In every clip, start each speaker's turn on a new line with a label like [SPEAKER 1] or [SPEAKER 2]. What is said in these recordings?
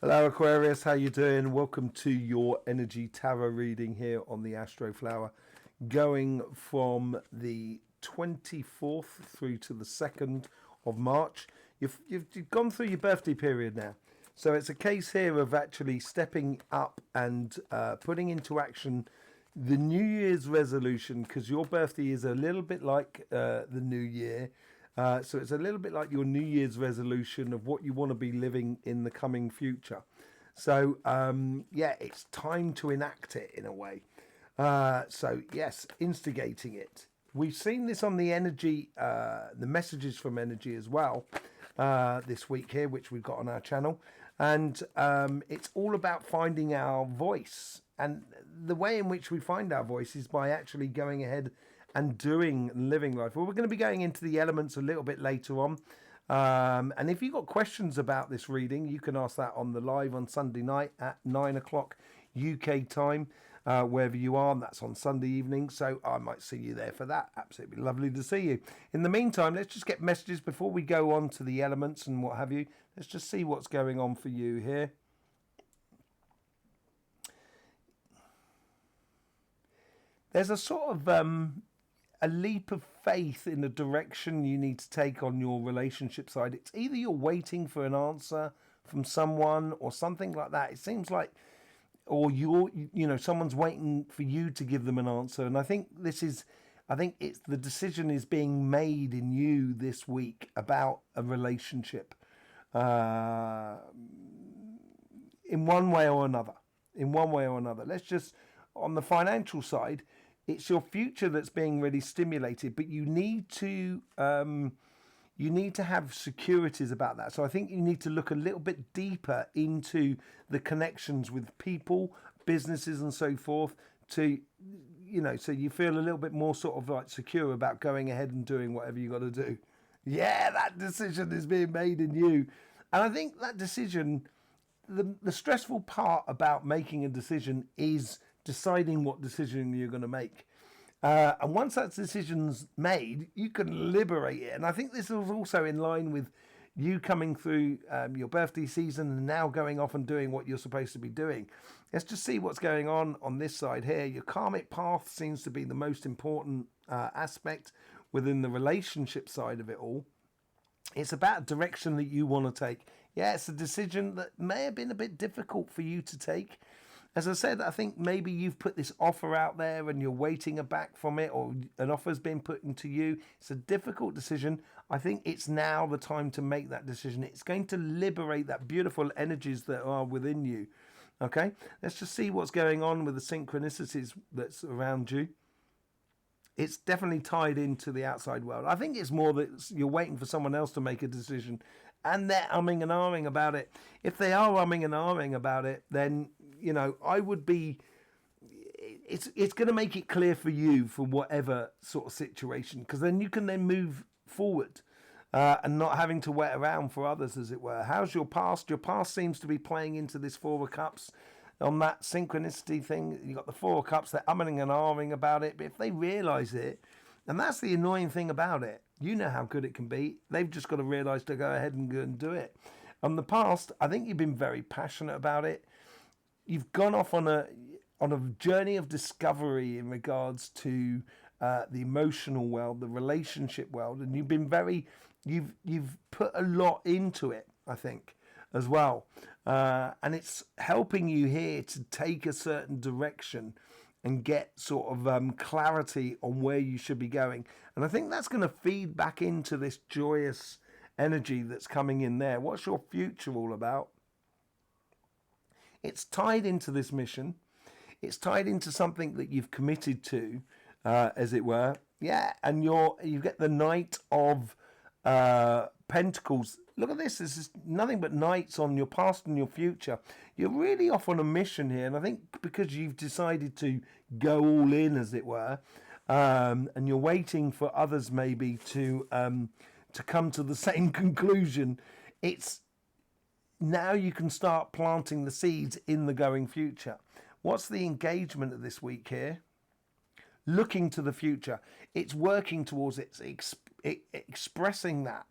[SPEAKER 1] Hello Aquarius, how you doing? Welcome to your energy tarot reading here on the Astroflower, going from the 24th through to the 2nd of March. You've gone through your birthday period now, so it's a case here of actually stepping up and putting into action the New Year's resolution, because your birthday is a little bit like the New Year. So it's a little bit like your New Year's resolution of what you want to be living in the coming future. So yeah, it's time to enact it in a way. So yes, instigating it. We've seen this on the energy, the messages from energy as well this week here, which we've got on our channel. And it's all about finding our voice. And the way in which we find our voice is by actually going ahead and doing and living life. Well, we're going to be going into the elements a little bit later on. And if you've got questions about this reading, you can ask that on the live on Sunday night at 9 o'clock UK time, wherever you are. And that's on Sunday evening. So I might see you there for that. Absolutely lovely to see you. In the meantime, let's just get messages before we go on to the elements and what have you. Let's just see what's going on for you here. There's a sort of a leap of faith in the direction you need to take on your relationship side. It's either you're waiting for an answer from someone or something like that. It seems like, or someone's waiting for you to give them an answer. And I think it's the decision is being made in you this week about a relationship, in one way or another. Let's just, on the financial side, it's your future that's being really stimulated, but you need to have securities about that. So I think you need to look a little bit deeper into the connections with people, businesses, and so forth, to so you feel a little bit more sort of like secure about going ahead and doing whatever you got to do. Yeah, that decision is being made in you, and I think that decision, the stressful part about making a decision is deciding what decision you're going to make. And once that decision's made, you can liberate it. And I think this is also in line with you coming through your birthday season and now going off and doing what you're supposed to be doing. Let's just see what's going on this side here. Your karmic path seems to be the most important aspect within the relationship side of it all. It's about direction that you want to take. Yeah, it's a decision that may have been a bit difficult for you to take. As I said, I think maybe you've put this offer out there and you're waiting a back from it, or an offer's been put into you. It's a difficult decision. I think it's now the time to make that decision. It's going to liberate that beautiful energies that are within you. Okay, let's just see what's going on with the synchronicities that's around you. It's definitely tied into the outside world. I think it's more that you're waiting for someone else to make a decision and they're umming and ahhing about it. If they are umming and ahhing about it, then, I would be... It's going to make it clear for you for whatever sort of situation, because then you can then move forward and not having to wait around for others, as it were. How's your past? Your past seems to be playing into this Four of Cups. On that synchronicity thing, you got the Four of Cups, they're umming and ahhing about it, but if they realise it, and that's the annoying thing about it, you know how good it can be, they've just got to realise to go ahead and go and do it. On the past, I think you've been very passionate about it. You've gone off on a journey of discovery in regards to the emotional world, the relationship world, and you've put a lot into it, I think, as well, and it's helping you here to take a certain direction and get sort of clarity on where you should be going. And I think that's going to feed back into this joyous energy that's coming in there. What's your future all about? It's tied into this mission. It's tied into something that you've committed to, as it were. Yeah, and you get the Knight of Pentacles. Look at this. This is nothing but knights on your past and your future. You're really off on a mission here. And I think because you've decided to go all in, as it were, and you're waiting for others maybe to come to the same conclusion, it's now you can start planting the seeds in the going future. What's the engagement of this week here? Looking to the future. It's working towards it, expressing that.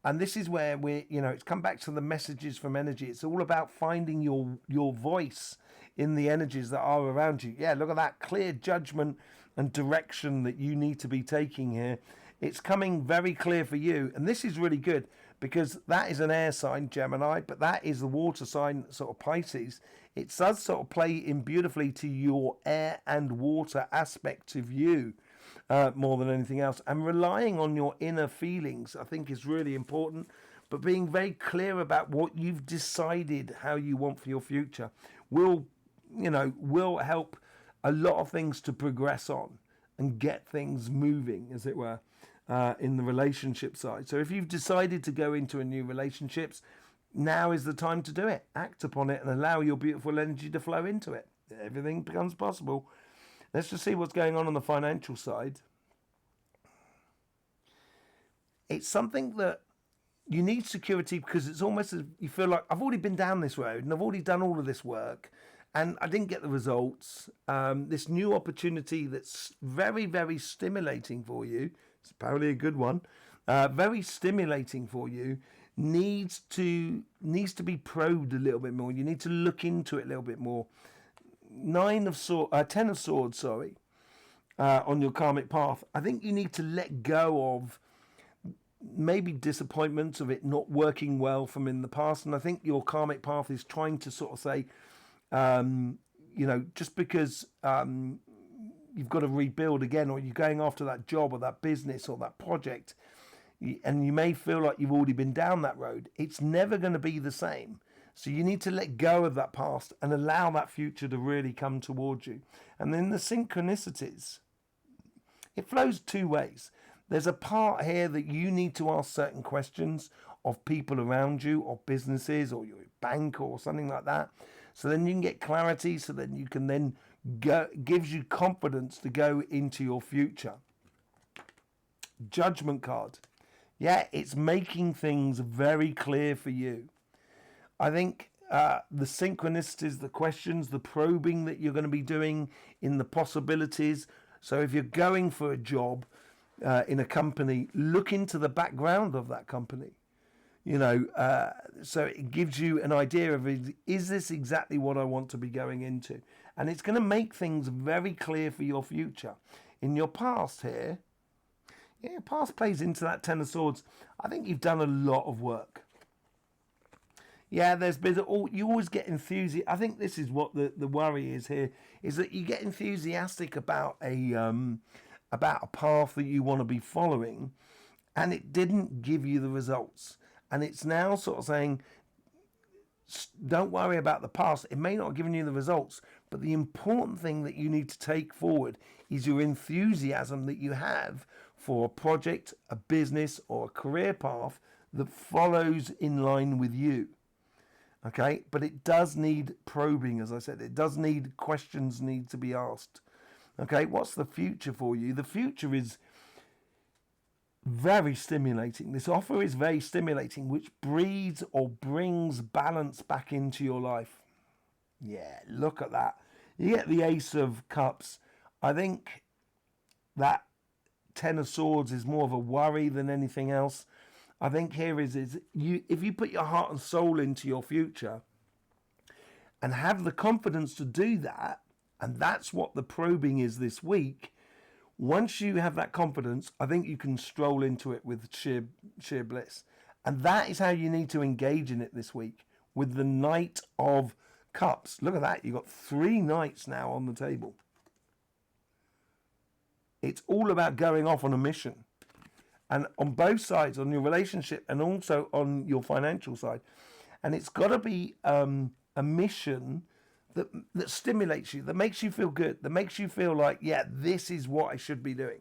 [SPEAKER 1] And this is where it's come back to the messages from energy. It's all about finding your voice in the energies that are around you. Yeah, look at that clear judgment and direction that you need to be taking here. It's coming very clear for you. And this is really good because that is an air sign, Gemini, but that is the water sign, sort of Pisces. It does sort of play in beautifully to your air and water aspect of you. More than anything else, and relying on your inner feelings, I think, is really important. But being very clear about what you've decided how you want for your future will help a lot of things to progress on and get things moving, as it were, in the relationship side. So if you've decided to go into a new relationships, now is the time to do it. Act upon it and allow your beautiful energy to flow into it. Everything becomes possible. Let's just see what's going on the financial side. It's something that you need security because it's almost as you feel like I've already been down this road and I've already done all of this work and I didn't get the results. This new opportunity that's very, very stimulating for you. It's apparently a good one. Very stimulating for you. Needs to be probed a little bit more. You need to look into it a little bit more. Ten of Swords, on your karmic path. I think you need to let go of maybe disappointments of it not working well from in the past. And I think your karmic path is trying to sort of say, just because you've got to rebuild again, or you're going after that job or that business or that project, and you may feel like you've already been down that road, it's never going to be the same. So you need to let go of that past and allow that future to really come towards you. And then the synchronicities, it flows two ways. There's a part here that you need to ask certain questions of people around you, or businesses, or your bank, or something like that. So then you can get clarity, so then you can then go, gives you confidence to go into your future. Judgment card. Yeah, it's making things very clear for you. I think the synchronicities, the questions, the probing that you're going to be doing in the possibilities. So if you're going for a job in a company, look into the background of that company. So it gives you an idea of, is this exactly what I want to be going into? And it's going to make things very clear for your future. In your past here, past plays into that Ten of Swords. I think you've done a lot of work. Yeah, there's been you always get enthusiastic. I think this is what the worry is here, is that you get enthusiastic about a path that you want to be following, and it didn't give you the results. And it's now sort of saying, don't worry about the past. It may not have given you the results, but the important thing that you need to take forward is your enthusiasm that you have for a project, a business, or a career path that follows in line with you. Okay, but it does need probing, as I said. It does need questions need to be asked. Okay, what's the future for you? The future is very stimulating. This offer is very stimulating, which breeds or brings balance back into your life. Yeah, look at that. You get the Ace of Cups. I think that Ten of Swords is more of a worry than anything else. I think here is you, if you put your heart and soul into your future and have the confidence to do that, and that's what the probing is this week. Once you have that confidence, I think you can stroll into it with sheer bliss. And that is how you need to engage in it this week, with the Knight of Cups. Look at that. You've got 3 knights now on the table. It's all about going off on a mission. And on both sides, on your relationship and also on your financial side. And it's got to be a mission that stimulates you, that makes you feel good, that makes you feel like, yeah, this is what I should be doing.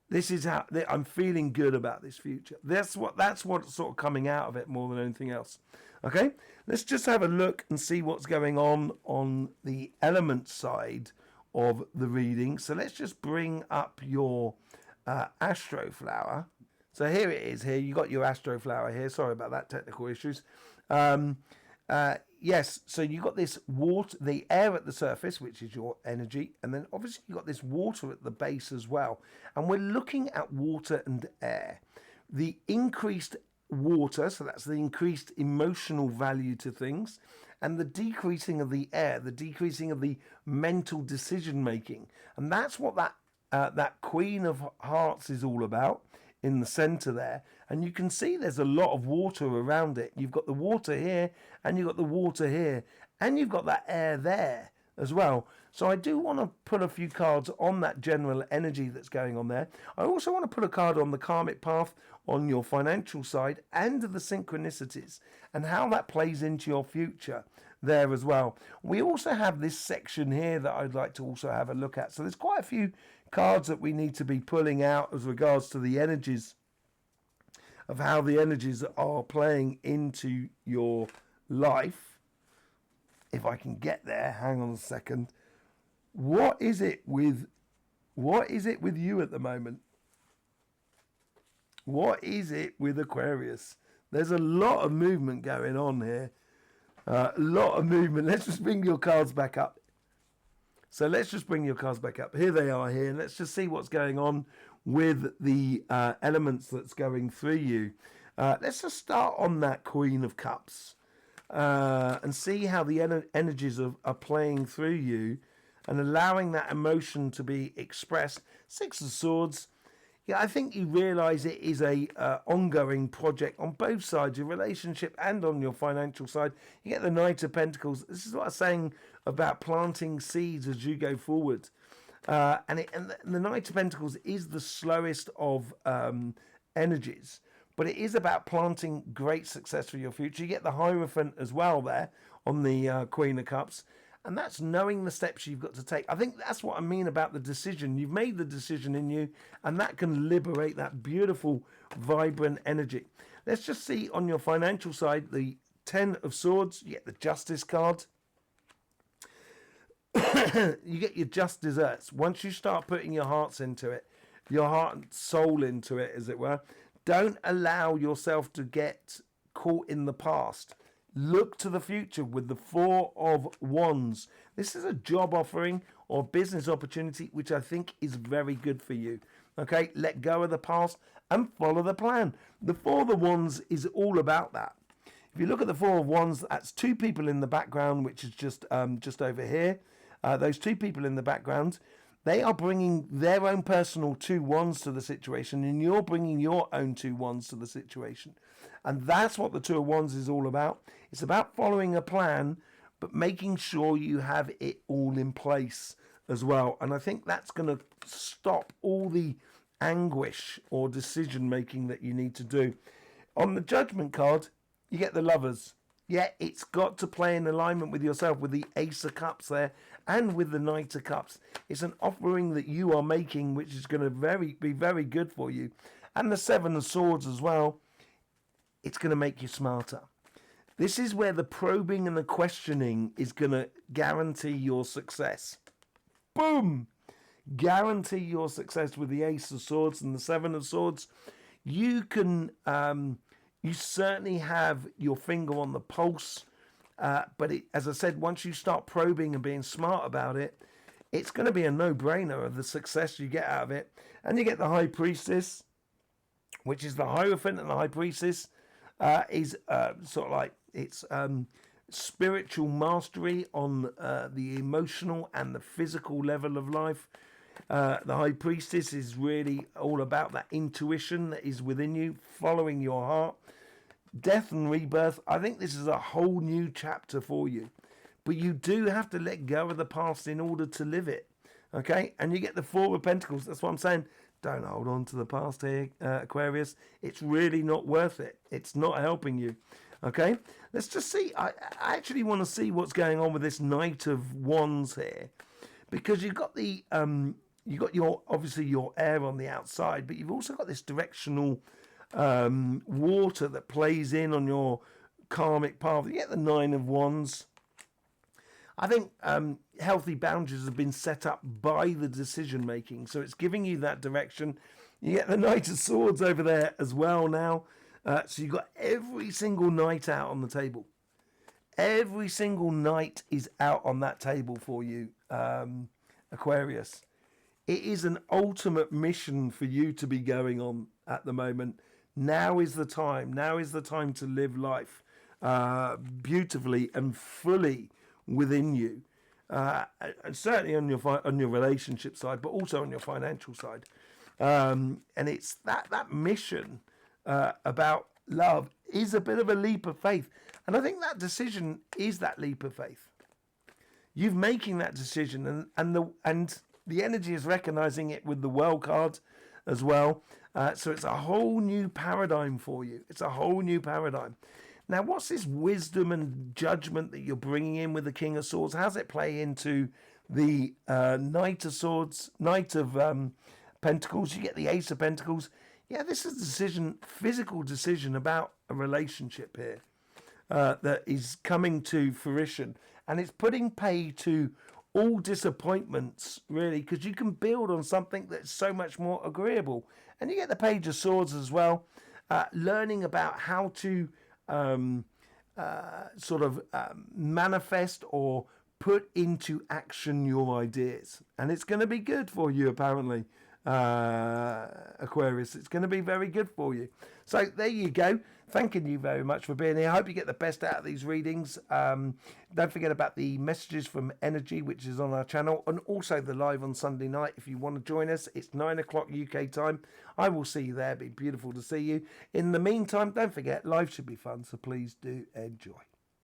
[SPEAKER 1] This is how I'm feeling good about this future. That's what's sort of coming out of it more than anything else. Okay, let's just have a look and see what's going on the element side of the reading. So let's just bring up your Astroflower. So here it is. Here you got your Astroflower here. Sorry about that, technical issues. Yes, so you got this water, the air at the surface, which is your energy, and then obviously you got this water at the base as well. And we're looking at water and air. The increased water, so that's the increased emotional value to things, and the decreasing of the air, the decreasing of the mental decision making. And that's what that Queen of Hearts is all about in the center there. And you can see there's a lot of water around it. You've got the water here, and you've got the water here, and you've got that air there as well. So I do want to put a few cards on that general energy that's going on there. I also want to put a card on the karmic path on your financial side and the synchronicities and how that plays into your future there as well. We also have this section here that I'd like to also have a look at. So there's quite a few cards that we need to be pulling out as regards to the energies of how the energies are playing into your life. If I can get there, hang on a second. What is it with you at the moment? What is it with Aquarius? There's a lot of movement going on here. A lot of movement. Let's just bring your cards back up. So let's just bring your cards back up. Here they are here. And let's just see what's going on with the elements that's going through you. Let's just start on that Queen of Cups and see how the energies are playing through you and allowing that emotion to be expressed. Six of Swords. Yeah, I think you realise it is a ongoing project on both sides, your relationship and on your financial side. You get the Knight of Pentacles. This is what I'm saying about planting seeds as you go forward. And the Knight of Pentacles is the slowest of energies, but it is about planting great success for your future. You get the Hierophant as well there on the Queen of Cups. And that's knowing the steps you've got to take. I think that's what I mean about the decision. You've made the decision in you, and that can liberate that beautiful, vibrant energy. Let's just see on your financial side, the Ten of Swords. You get the Justice card. You get your just desserts. Once you start putting your hearts into it, your heart and soul into it, as it were, don't allow yourself to get caught in the past. Look to the future with the Four of Wands. This is a job offering or business opportunity, which I think is very good for you. Okay, let go of the past and follow the plan. The Four of Wands is all about that. If you look at the Four of Wands, that's two people in the background, which is just over here. Those two people in the background, they are bringing their own personal two wands to the situation, and you're bringing your own two wands to the situation. And that's what the Two of Wands is all about. It's about following a plan, but making sure you have it all in place as well. And I think that's going to stop all the anguish or decision making that you need to do. On the Judgment card, you get the Lovers. Yeah, it's got to play in alignment with yourself, with the Ace of Cups there and with the Knight of Cups. It's an offering that you are making, which is going to be very good for you. And the Seven of Swords as well. It's going to make you smarter. This is where the probing and the questioning is going to guarantee your success. Boom! Guarantee your success with the Ace of Swords and the Seven of Swords. You can, you certainly have your finger on the pulse. But as I said, once you start probing and being smart about it, it's going to be a no-brainer of the success you get out of it. And you get the High Priestess, which is the Hierophant, and the High Priestess is sort of like it's spiritual mastery on the emotional and the physical level of life. The High Priestess is really all about that intuition that is within you, following your heart. Death and rebirth. I think this is a whole new chapter for you. But you do have to let go of the past in order to live it. Okay? And you get the Four of Pentacles. That's what I'm saying. Don't hold on to the past here, Aquarius. It's really not worth it. It's not helping you. Okay? Let's just see. I actually want to see what's going on with this Knight of Wands here. Because you've got the... you've got your, obviously, your air on the outside. But you've also got this directional water that plays in on your karmic path. You get the Nine of Wands. I think healthy boundaries have been set up by the decision making, so it's giving you that direction. You get the Knight of Swords over there as well now, so you've got every single knight out on the table. Every single knight is out on that table for you, Aquarius. It is an ultimate mission for you to be going on at the moment. Now is the time. Now is the time to live life beautifully and fully within you, and certainly on your relationship side, but also on your financial side. And it's that mission about love is a bit of a leap of faith, and I think that decision is that leap of faith. You've making that decision, and the energy is recognizing it with the World card as well. So it's a whole new paradigm for you. It's a whole new paradigm. Now, what's this wisdom and judgment that you're bringing in with the King of Swords? How does it play into the Knight of Swords, Knight of Pentacles? You get the Ace of Pentacles. Yeah, this is a decision, physical decision about a relationship here that is coming to fruition. And it's putting pay to all disappointments, really, because you can build on something that's so much more agreeable. And you get the Page of Swords as well, learning about how to manifest or put into action your ideas. And it's going to be good for you, apparently, Aquarius. It's going to be very good for you. So there you go. Thanking you very much for being here. I hope you get the best out of these readings. Don't forget about the messages from Energy, which is on our channel, and also the live on Sunday night. If you want to join us, it's 9 o'clock UK time. I will see you there. It'd be beautiful to see you. In the meantime, don't forget, life should be fun, so please do enjoy.